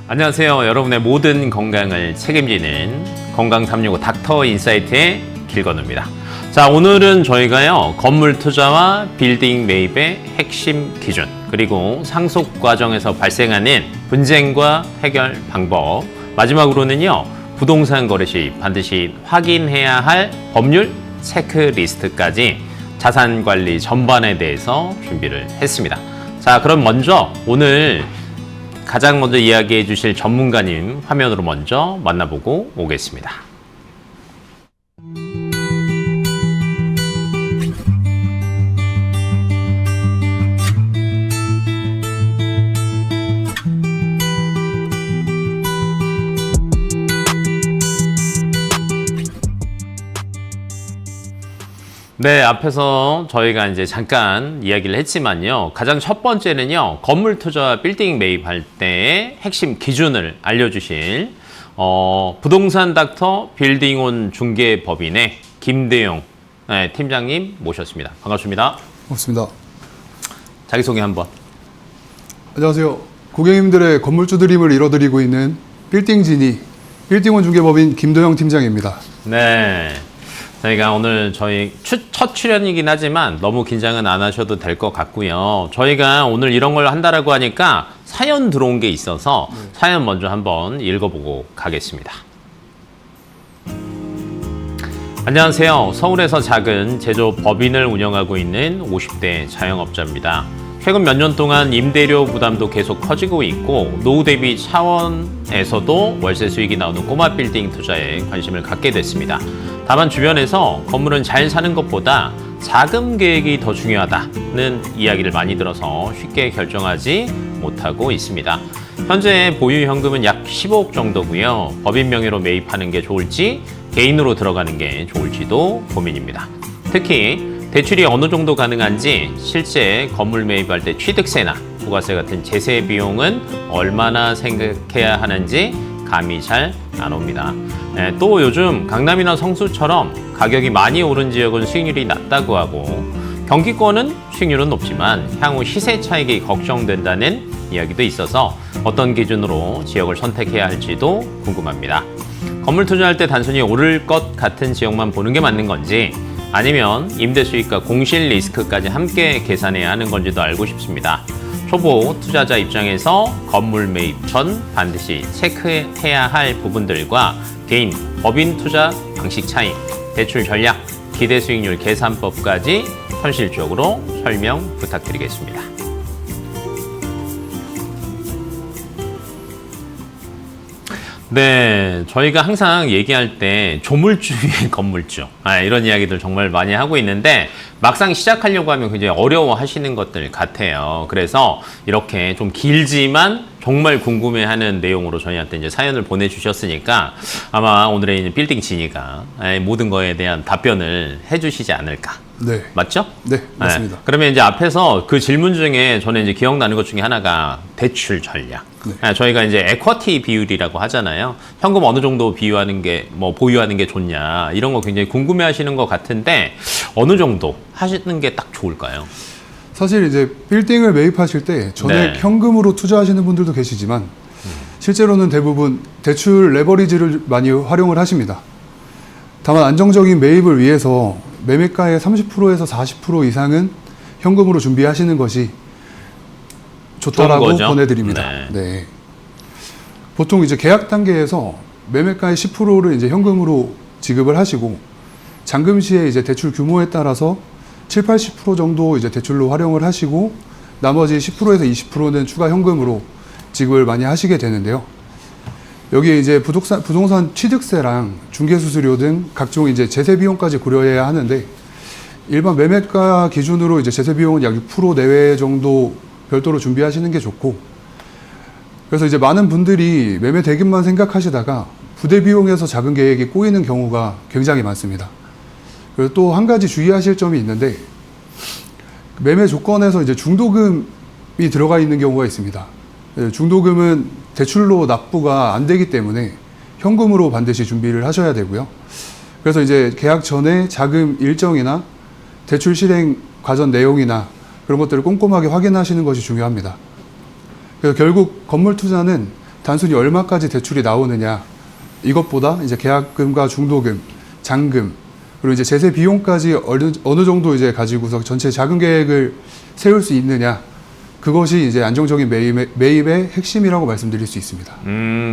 안녕하세요. 여러분의 모든 건강을 책임지는 건강365 닥터 인사이트의 길건우입니다. 자, 오늘은 저희가요, 건물 투자와 빌딩 매입의 핵심 기준, 그리고 상속 과정에서 발생하는 분쟁과 해결 방법, 마지막으로는요, 부동산 거래 시 반드시 확인해야 할 법률 체크리스트까지 자산 관리 전반에 대해서 준비를 했습니다. 자, 그럼 먼저 오늘 가장 먼저 이야기해 주실 전문가님 화면으로 먼저 만나보고 오겠습니다. 네, 앞에서 저희가 이제 잠깐 이야기를 했지만요. 가장 첫 번째는요, 건물 투자와 빌딩 매입할 때의 핵심 기준을 알려주실 부동산 닥터 빌딩온 중개법인의 김대용 팀장님 모셨습니다. 반갑습니다. 반갑습니다. 자기소개 한번. 안녕하세요. 고객님들의 건물주들 힘을 잃어드리고 있는 빌딩지니 빌딩온 중개법인 김도영 팀장입니다. 네. 저희가 오늘 저희 첫 출연이긴 하지만 너무 긴장은 안 하셔도 될 것 같고요. 저희가 오늘 이런 걸 한다라고 하니까 사연 들어온 게 있어서 사연 먼저 한번 읽어보고 가겠습니다. 안녕하세요. 서울에서 작은 제조 법인을 운영하고 있는 50대 자영업자입니다. 최근 몇 년 동안 임대료 부담도 계속 커지고 있고 노후 대비 차원에서도 월세 수익이 나오는 꼬마 빌딩 투자에 관심을 갖게 됐습니다. 다만 주변에서 건물은 잘 사는 것보다 자금 계획이 더 중요하다는 이야기를 많이 들어서 쉽게 결정하지 못하고 있습니다. 현재 보유 현금은 약 15억 정도고요. 법인 명의로 매입하는 게 좋을지 개인으로 들어가는 게 좋을지도 고민입니다. 특히 대출이 어느 정도 가능한지, 실제 건물 매입할 때 취득세나 부가세 같은 제세 비용은 얼마나 생각해야 하는지 감이 잘 안 옵니다. 또 요즘 강남이나 성수처럼 가격이 많이 오른 지역은 수익률이 낮다고 하고, 경기권은 수익률은 높지만 향후 시세 차익이 걱정된다는 이야기도 있어서 어떤 기준으로 지역을 선택해야 할지도 궁금합니다. 건물 투자할 때 단순히 오를 것 같은 지역만 보는 게 맞는 건지, 아니면 임대 수익과 공실 리스크까지 함께 계산해야 하는 건지도 알고 싶습니다. 초보 투자자 입장에서 건물 매입 전 반드시 체크해야 할 부분들과 개인, 법인 투자 방식 차이, 대출 전략, 기대 수익률 계산법까지 현실적으로 설명 부탁드리겠습니다. 네, 저희가 항상 얘기할 때 조물주 위에 건물주, 이런 이야기들 정말 많이 하고 있는데 막상 시작하려고 하면 굉장히 어려워 하시는 것들 같아요. 그래서 이렇게 좀 길지만 정말 궁금해하는 내용으로 저희한테 이제 사연을 보내주셨으니까 아마 오늘의 이제 빌딩 지니가 모든 거에 대한 답변을 해주시지 않을까. 네. 맞죠? 네, 맞습니다. 그러면 이제 앞에서 그 질문 중에 저는 이제 기억나는 것 중에 하나가 대출 전략. 네. 저희가 이제 에쿼티 비율이라고 하잖아요. 현금 어느 정도 비유하는 게, 보유하는 게 좋냐, 이런 거 굉장히 궁금해 하시는 것 같은데, 어느 정도 하시는 게 딱 좋을까요? 사실 이제 빌딩을 매입하실 때 전액 네. 현금으로 투자하시는 분들도 계시지만 실제로는 대부분 대출 레버리지를 많이 활용을 하십니다. 다만 안정적인 매입을 위해서 매매가의 30%에서 40% 이상은 현금으로 준비하시는 것이 좋다라고 권해드립니다. 네. 보통 이제 계약 단계에서 매매가의 10%를 이제 현금으로 지급을 하시고 잔금 시에 이제 대출 규모에 따라서 70~80% 정도 이제 대출로 활용을 하시고 나머지 10%에서 20%는 추가 현금으로 지급을 많이 하시게 되는데요. 여기에 이제 부동산 취득세랑 중개수수료 등 각종 이제 제세 비용까지 고려해야 하는데, 일반 매매가 기준으로 이제 제세 비용은 약 6% 내외 정도 별도로 준비하시는 게 좋고, 그래서 이제 많은 분들이 매매 대금만 생각하시다가 부대 비용에서 자금 계획이 꼬이는 경우가 굉장히 많습니다. 그리고 또 한 가지 주의하실 점이 있는데, 매매 조건에서 이제 중도금이 들어가 있는 경우가 있습니다. 중도금은 대출로 납부가 안 되기 때문에 현금으로 반드시 준비를 하셔야 되고요. 그래서 이제 계약 전에 자금 일정이나 대출 실행 과정 내용이나 그런 것들을 꼼꼼하게 확인하시는 것이 중요합니다. 그래서 결국 건물 투자는 단순히 얼마까지 대출이 나오느냐 이것보다 이제 계약금과 중도금, 잔금 그리고 이제 제세 비용까지 어느 정도 이제 가지고서 전체 자금 계획을 세울 수 있느냐 그것이 이제 안정적인 매입의 핵심이라고 말씀드릴 수 있습니다.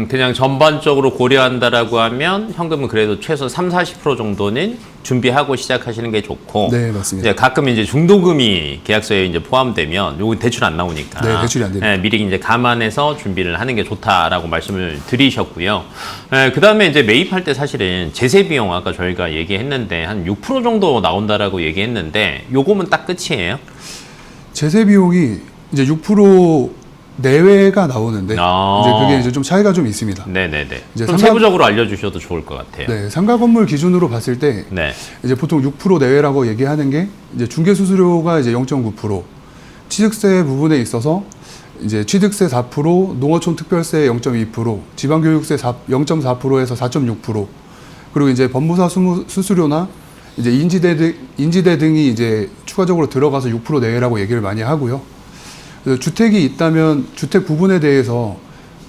그냥 전반적으로 고려한다라고 하면 현금은 그래도 최소 30-40% 정도는 준비하고 시작하시는 게 좋고. 네, 맞습니다. 이제 가끔 이제 중도금이 계약서에 이제 포함되면 요거 대출 안 나오니까. 네, 대출이 안 됩니다. 미리 이제 감안해서 준비를 하는 게 좋다라고 말씀을 드리셨고요. 그다음에 이제 매입할 때 사실은 제세 비용 아까 저희가 얘기했는데 한 6% 정도 나온다라고 얘기했는데 요거면 딱 끝이에요? 제세 비용이 이제 6% 내외가 나오는데 이제 그게 이제 좀 차이가 좀 있습니다. 네네네. 이제 좀 세부적으로 알려주셔도 좋을 것 같아요. 네, 상가 건물 기준으로 봤을 때 네. 이제 보통 6% 내외라고 얘기하는 게 이제 중개 수수료가 이제 0.9%, 취득세 부분에 있어서 이제 취득세 4%, 농어촌 특별세 0.2%, 지방교육세 0.4%에서 4.6%, 그리고 이제 법무사 수수료나 이제 인지대 등이 이제 추가적으로 들어가서 6% 내외라고 얘기를 많이 하고요. 그래서 주택이 있다면 주택 부분에 대해서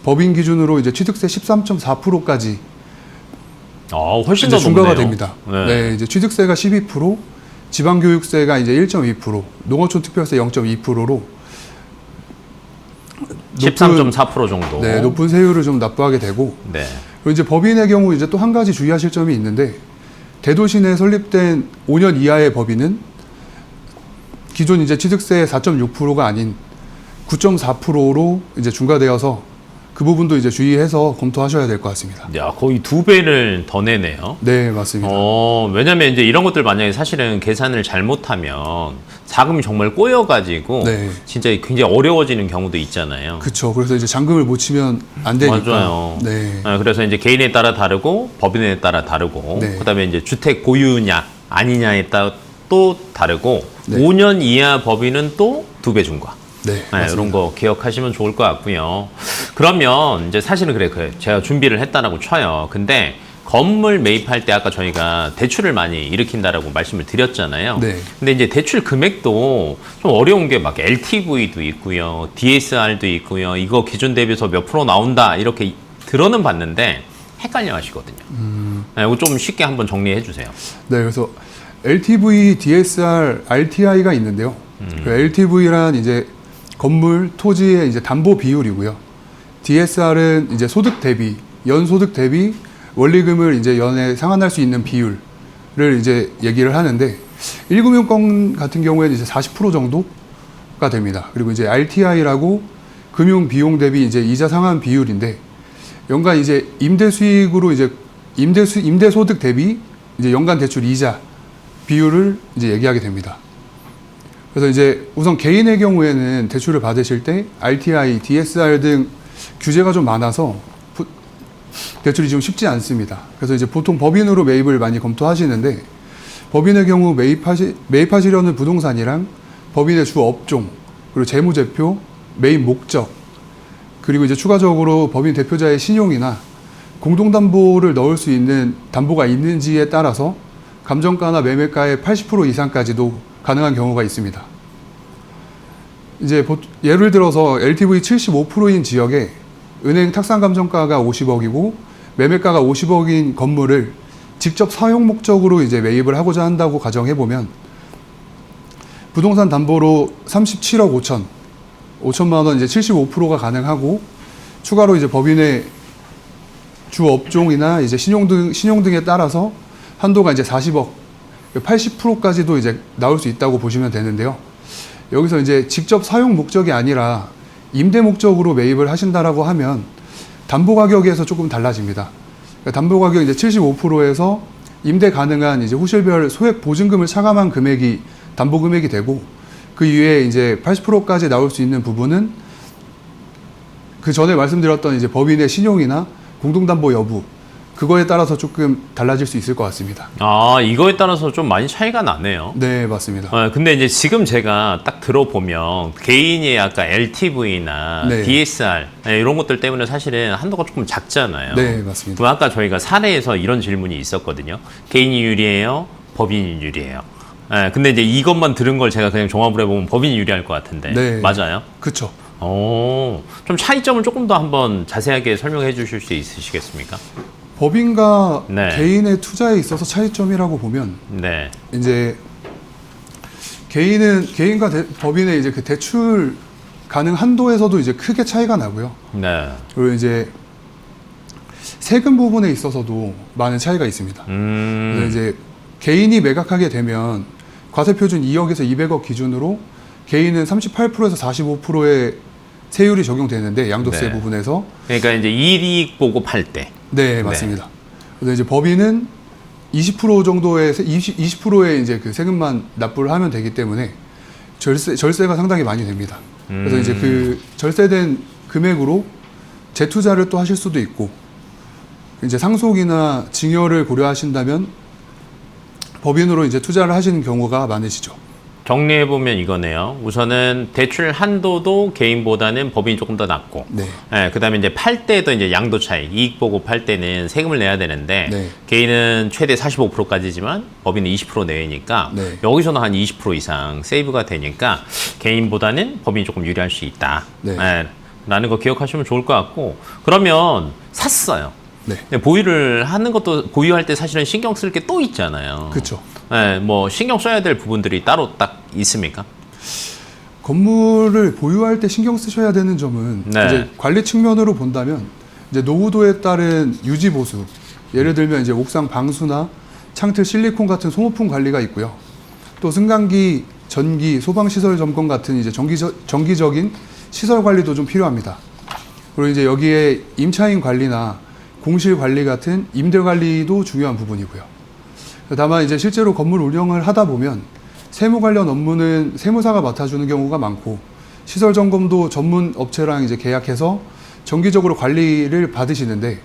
법인 기준으로 이제 취득세 13.4%까지 훨씬 이제 더 중과가 높네요. 됩니다. 네. 네, 이제 취득세가 12%, 지방교육세가 이제 1.2%, 농어촌 특별세 0.2%로 13.4% 정도. 네, 높은 세율을 좀 납부하게 되고, 네. 그리고 이제 법인의 경우 이제 또 한 가지 주의하실 점이 있는데, 대도시 내 설립된 5년 이하의 법인은 기존 이제 취득세의 4.6%가 아닌 9.4%로 이제 중과되어서 그 부분도 이제 주의해서 검토하셔야 될 것 같습니다. 야, 거의 2배를 더 내네요. 네, 맞습니다. 왜냐면 이제 이런 것들 만약에 사실은 계산을 잘못하면 자금이 정말 꼬여가지고 네. 진짜 굉장히 어려워지는 경우도 있잖아요. 그렇죠. 그래서 이제 잔금을 못 치면 안 되니까. 맞아요. 네. 그래서 이제 개인에 따라 다르고 법인에 따라 다르고 네. 그다음에 이제 주택 보유냐 아니냐에 따라 또 다르고 네. 5년 이하 법인은 또 2배 중과. 네, 맞습니다. 이런 거 기억하시면 좋을 것 같고요. 그러면 이제 사실은 그래. 제가 준비를 했다라고 쳐요. 근데 건물 매입할 때 아까 저희가 대출을 많이 일으킨다라고 말씀을 드렸잖아요. 네. 근데 이제 대출 금액도 좀 어려운 게 막 LTV도 있고요. DSR도 있고요. 이거 기준 대비해서 몇 프로 나온다 이렇게 들어는 봤는데 헷갈려 하시거든요. 이거 좀 쉽게 한번 정리해 주세요. 네, 그래서 LTV, DSR, RTI가 있는데요. 그 LTV란 이제 건물, 토지의 이제 담보 비율이고요. DSR은 이제 소득 대비, 연소득 대비 원리금을 이제 연에 상환할 수 있는 비율을 이제 얘기를 하는데 1금융권 같은 경우에는 이제 40% 정도가 됩니다. 그리고 이제 RTI라고 금융 비용 대비 이제 이자 상환 비율인데 연간 이제 임대 수익으로 이제 임대 소득 대비 이제 연간 대출 이자 비율을 이제 얘기하게 됩니다. 그래서 이제 우선 개인의 경우에는 대출을 받으실 때 RTI, DSR 등 규제가 좀 많아서 대출이 좀 쉽지 않습니다. 그래서 이제 보통 법인으로 매입을 많이 검토하시는데 법인의 경우 매입하시려는 부동산이랑 법인의 주 업종, 그리고 재무제표, 매입 목적, 그리고 이제 추가적으로 법인 대표자의 신용이나 공동담보를 넣을 수 있는 담보가 있는지에 따라서 감정가나 매매가의 80% 이상까지도 가능한 경우가 있습니다. 이제 예를 들어서 LTV 75%인 지역에 은행 탁상 감정가가 50억이고 매매가가 50억인 건물을 직접 사용 목적으로 이제 매입을 하고자 한다고 가정해 보면 부동산 담보로 37억 5천만 원 이제 75%가 가능하고 추가로 이제 법인의 주 업종이나 이제 신용 등에 따라서 한도가 이제 40억 80%까지도 이제 나올 수 있다고 보시면 되는데요. 여기서 이제 직접 사용 목적이 아니라 임대 목적으로 매입을 하신다라고 하면 담보 가격에서 조금 달라집니다. 그러니까 담보 가격 이제 75%에서 임대 가능한 이제 호실별 소액 보증금을 차감한 금액이 담보 금액이 되고 그 이외에 이제 80%까지 나올 수 있는 부분은 그 전에 말씀드렸던 이제 법인의 신용이나 공동담보 여부 그거에 따라서 조금 달라질 수 있을 것 같습니다. 이거에 따라서 좀 많이 차이가 나네요. 네, 맞습니다. 근데 이제 지금 제가 딱 들어보면 개인의 아까 LTV나 네. DSR 이런 것들 때문에 사실은 한도가 조금 작잖아요. 네, 맞습니다. 그럼 아까 저희가 사례에서 이런 질문이 있었거든요. 개인이 유리해요? 법인이 유리해요? 근데 이제 이것만 들은 걸 제가 그냥 종합을 해보면 법인이 유리할 것 같은데 네. 맞아요? 그렇죠. 좀 차이점을 조금 더 한번 자세하게 설명해 주실 수 있으시겠습니까? 법인과 네. 개인의 투자에 있어서 차이점이라고 보면 네. 이제 개인과 법인의 이제 그 대출 가능 한도에서도 이제 크게 차이가 나고요. 네. 그리고 이제 세금 부분에 있어서도 많은 차이가 있습니다. 그래서 이제 개인이 매각하게 되면 과세 표준 2억에서 200억 기준으로 개인은 38%에서 45%의 세율이 적용되는데 양도세 네. 부분에서 그러니까 이제 이익 보고 팔 때. 네, 맞습니다. 그래서 이제 법인은 20% 정도의 20%의 이제 그 세금만 납부를 하면 되기 때문에 절세가 상당히 많이 됩니다. 그래서 이제 그 절세된 금액으로 재투자를 또 하실 수도 있고 이제 상속이나 증여를 고려하신다면 법인으로 이제 투자를 하시는 경우가 많으시죠. 정리해 보면 이거네요. 우선은 대출 한도도 개인보다는 법인이 조금 더 낮고, 네. 네, 그다음에 이제 팔 때도 이제 양도 차익, 이익 보고 팔 때는 세금을 내야 되는데 네. 개인은 최대 45%까지지만 법인은 20% 내외니까 네. 여기서는 한 20% 이상 세이브가 되니까 개인보다는 법인이 조금 유리할 수 있다. 네. 네, 라는 거 기억하시면 좋을 것 같고 그러면 샀어요. 네. 근데 보유를 하는 것도 보유할 때 사실은 신경 쓸 게 또 있잖아요. 그렇죠. 네, 뭐 신경 써야 될 부분들이 따로 딱 있습니까? 건물을 보유할 때 신경 쓰셔야 되는 점은 네. 이제 관리 측면으로 본다면 이제 노후도에 따른 유지 보수, 예를 들면 이제 옥상 방수나 창틀 실리콘 같은 소모품 관리가 있고요. 또 승강기, 전기, 소방 시설 점검 같은 이제 정기적인 시설 관리도 좀 필요합니다. 그리고 이제 여기에 임차인 관리나 공실 관리 같은 임대 관리도 중요한 부분이고요. 다만 이제 실제로 건물 운영을 하다 보면 세무 관련 업무는 세무사가 맡아주는 경우가 많고 시설 점검도 전문 업체랑 이제 계약해서 정기적으로 관리를 받으시는데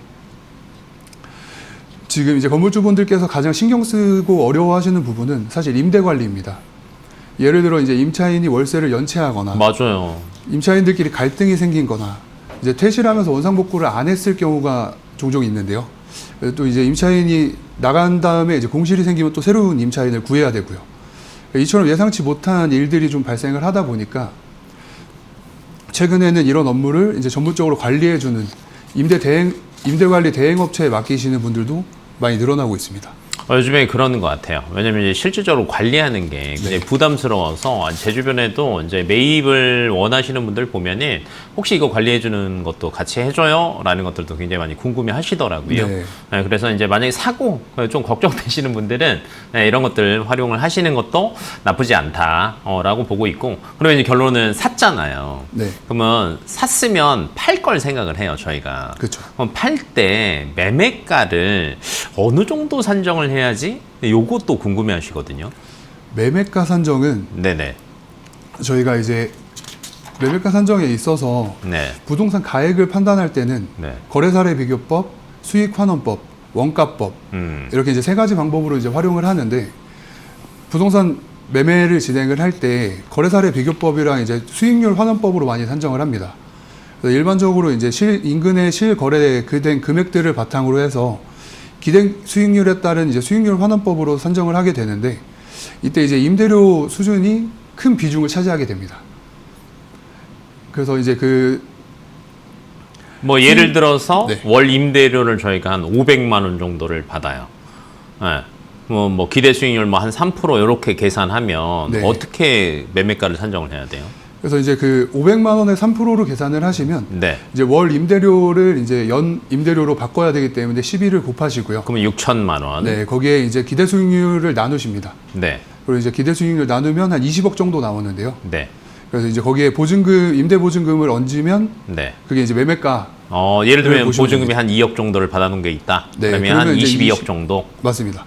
지금 이제 건물주분들께서 가장 신경 쓰고 어려워하시는 부분은 사실 임대 관리입니다. 예를 들어 이제 임차인이 월세를 연체하거나 맞아요. 임차인들끼리 갈등이 생긴 거나 이제 퇴실하면서 원상복구를 안 했을 경우가 종종 있는데요. 또 이제 임차인이 나간 다음에 이제 공실이 생기면 또 새로운 임차인을 구해야 되고요. 이처럼 예상치 못한 일들이 좀 발생을 하다 보니까 최근에는 이런 업무를 이제 전문적으로 관리해주는 임대 관리 대행업체에 맡기시는 분들도 많이 늘어나고 있습니다. 요즘에 그러는 것 같아요. 왜냐면 이제 실질적으로 관리하는 게 굉장히 네. 부담스러워서 제 주변에도 이제 매입을 원하시는 분들 보면은 혹시 이거 관리해주는 것도 같이 해줘요? 라는 것들도 굉장히 많이 궁금해 하시더라고요. 네. 네, 그래서 이제 만약에 사고 좀 걱정되시는 분들은 네, 이런 것들 활용을 하시는 것도 나쁘지 않다라고 보고 있고 그러면 이제 결론은 샀잖아요. 네. 그러면 샀으면 팔 걸 생각을 해요, 저희가. 그렇죠. 그럼 팔 때 매매가를 어느 정도 산정을 해야지? 요것도 궁금해 하시거든요. 매매가 산정은 네네. 저희가 이제 매매가 산정에 있어서 네. 부동산 가액을 판단할 때는 네. 거래사례 비교법, 수익환원법, 원가법 이렇게 이제 세 가지 방법으로 이제 활용을 하는데 부동산 매매를 진행을 할 때 거래사례 비교법이랑 이제 수익률 환원법으로 많이 산정을 합니다. 그래서 일반적으로 이제 인근의 실거래 된 금액들을 바탕으로 해서 기대 수익률에 따른 이제 수익률 환원법으로 산정을 하게 되는데 이때 이제 임대료 수준이 큰 비중을 차지하게 됩니다. 그래서 이제 뭐 예를 들어서 네. 월 임대료를 저희가 한 500만 원 정도를 받아요. 네. 뭐 기대 수익률 뭐 한 3% 이렇게 계산하면 네. 어떻게 매매가를 산정을 해야 돼요? 그래서 이제 그 500만 원에 3%로 계산을 하시면 네. 이제 월 임대료를 이제 연 임대료로 바꿔야 되기 때문에 12를 곱하시고요. 그러면 6천만 원. 네, 거기에 이제 기대 수익률을 나누십니다. 네. 그리고 이제 기대 수익률 나누면 한 20억 정도 나오는데요. 네. 그래서 이제 거기에 보증금, 임대 보증금을 얹으면 네. 그게 이제 매매가 예를 들면 보시면 보증금이 한 2억 정도를 받아놓은 게 있다. 네, 그러면 한 그러면 이제 22억 정도. 맞습니다.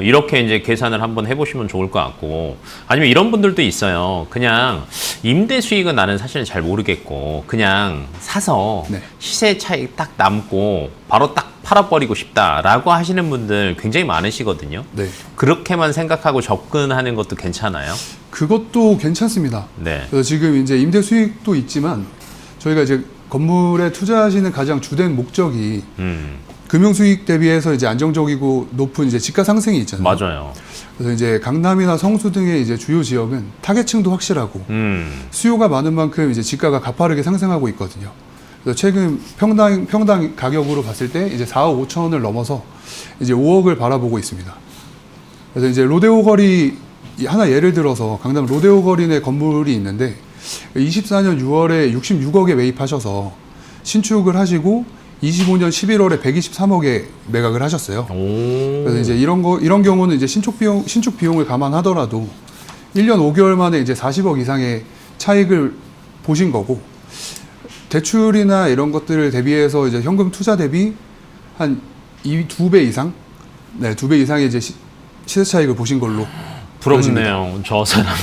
이렇게 이제 계산을 한번 해보시면 좋을 것 같고, 아니면 이런 분들도 있어요. 그냥 임대 수익은 나는 사실은 잘 모르겠고, 그냥 사서 네. 시세 차익 딱 남고 바로 딱 팔아버리고 싶다라고 하시는 분들 굉장히 많으시거든요. 네. 그렇게만 생각하고 접근하는 것도 괜찮아요. 그것도 괜찮습니다. 네. 그래서 지금 이제 임대 수익도 있지만 저희가 이제 건물에 투자하시는 가장 주된 목적이 금융 수익 대비해서 이제 안정적이고 높은 이제 지가 상승이 있잖아요. 맞아요. 그래서 이제 강남이나 성수 등의 이제 주요 지역은 타겟층도 확실하고 수요가 많은 만큼 이제 지가가 가파르게 상승하고 있거든요. 그래서 최근 평당 가격으로 봤을 때 이제 4억 5천을 넘어서 이제 5억을 바라보고 있습니다. 그래서 이제 로데오 거리 하나 예를 들어서 강남 로데오 거리 내 건물이 있는데 24년 6월에 66억에 매입하셔서 신축을 하시고 25년 11월에 123억에 매각을 하셨어요. 그래서 이제 이런 경우는 이제 신축 비용을 감안하더라도 1년 5개월 만에 이제 40억 이상의 차익을 보신 거고, 대출이나 이런 것들을 대비해서 이제 현금 투자 대비 한 2배 이상, 네, 2배 이상의 이제 시세 차익을 보신 걸로. 부럽네요. 저 사람이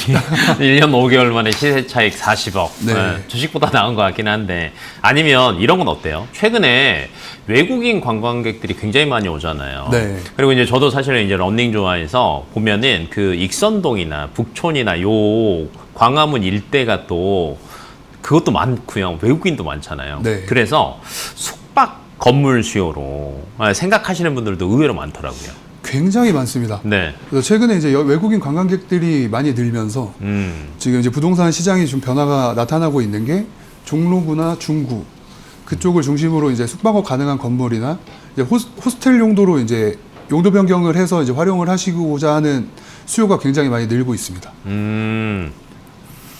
1년 5개월 만에 시세 차익 40억. 네. 네, 주식보다 나은 것 같긴 한데. 아니면 이런 건 어때요? 최근에 외국인 관광객들이 굉장히 많이 오잖아요. 네. 그리고 이제 저도 사실은 이제 러닝 좋아해서 보면은 그 익선동이나 북촌이나 요 광화문 일대가 또 그것도 많고요. 외국인도 많잖아요. 네. 그래서 숙박 건물 수요로 생각하시는 분들도 의외로 많더라고요. 굉장히 많습니다. 네. 그래서 최근에 이제 외국인 관광객들이 많이 늘면서 지금 이제 부동산 시장이 좀 변화가 나타나고 있는 게 종로구나 중구 그쪽을 중심으로 이제 숙박업 가능한 건물이나 이제 호스텔 용도로 이제 용도 변경을 해서 이제 활용을 하시고자 하는 수요가 굉장히 많이 늘고 있습니다.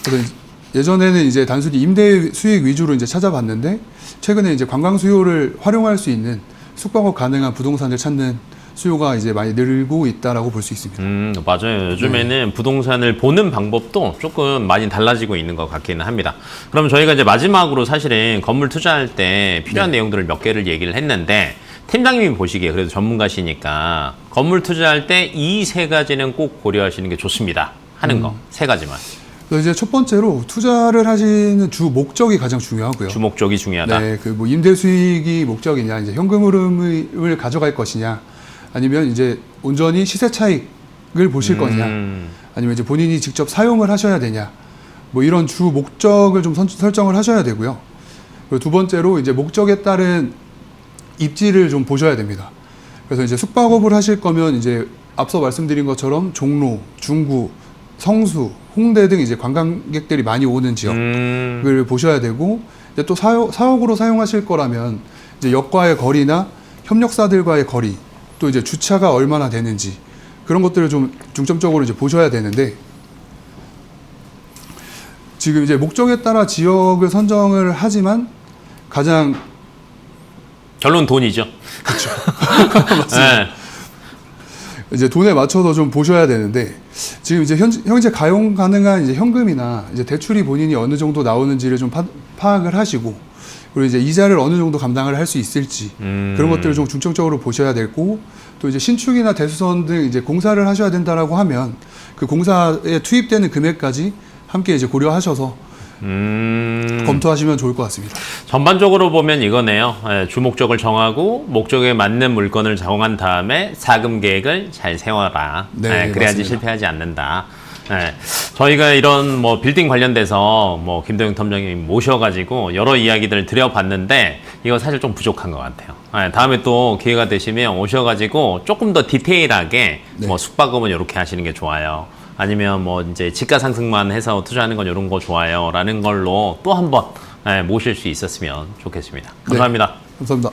그래서 예전에는 이제 단순히 임대 수익 위주로 이제 찾아봤는데 최근에 이제 관광 수요를 활용할 수 있는 숙박업 가능한 부동산을 찾는 수요가 이제 많이 늘고 있다라고 볼 수 있습니다. 맞아요. 요즘에는 부동산을 보는 방법도 조금 많이 달라지고 있는 것 같기는 합니다. 그럼 저희가 이제 마지막으로 사실은 건물 투자할 때 필요한 내용들을 몇 개를 얘기를 했는데, 팀장님이 보시기에 그래도 전문가시니까 건물 투자할 때 이 세 가지는 꼭 고려하시는 게 좋습니다 하는 거 세 가지만. 그래서 이제 첫 번째로 투자를 하시는 주 목적이 가장 중요하고요. 주 목적이 중요하다. 네, 그 뭐 임대 수익이 목적이냐, 이제 현금 흐름을 가져갈 것이냐, 아니면 이제 온전히 시세 차익을 보실 거냐, 아니면 이제 본인이 직접 사용을 하셔야 되냐, 뭐 이런 주 목적을 좀 설정을 하셔야 되고요. 그리고 두 번째로 이제 목적에 따른 입지를 좀 보셔야 됩니다. 그래서 이제 숙박업을 하실 거면 이제 앞서 말씀드린 것처럼 종로, 중구, 성수, 홍대 등 이제 관광객들이 많이 오는 지역을 보셔야 되고, 이제 또 사옥으로 사용하실 거라면 이제 역과의 거리나 협력사들과의 거리, 또 이제 주차가 얼마나 되는지 그런 것들을 좀 중점적으로 이제 보셔야 되는데, 지금 이제 목적에 따라 지역을 선정을 하지만 가장 결론 돈이죠. 그렇죠. 맞습니다. 네. 이제 돈에 맞춰서 좀 보셔야 되는데, 지금 이제 현재 가용 가능한 이제 현금이나 이제 대출이 본인이 어느 정도 나오는지를 좀 파악을 하시고, 그리고 이제 이자를 어느 정도 감당을 할 수 있을지 그런 것들을 좀 중점적으로 보셔야 되고, 또 이제 신축이나 대수선 등 이제 공사를 하셔야 된다라고 하면 그 공사에 투입되는 금액까지 함께 이제 고려하셔서 검토하시면 좋을 것 같습니다. 전반적으로 보면 이거네요. 주 목적을 정하고 목적에 맞는 물건을 정한 다음에 자금 계획을 잘 세워라. 네, 그래야지 맞습니다. 실패하지 않는다. 저희가 이런 뭐 빌딩 관련돼서 뭐 김도영 탐정님 모셔가지고 여러 이야기들을 드려봤는데 이거 사실 좀 부족한 것 같아요. 다음에 또 기회가 되시면 오셔가지고 조금 더 디테일하게 네. 뭐 숙박업은 이렇게 하시는 게 좋아요. 아니면 뭐 이제 지가 상승만 해서 투자하는 건 이런 거 좋아요. 라는 걸로 또 한 번 모실 수 있었으면 좋겠습니다. 감사합니다. 네, 감사합니다.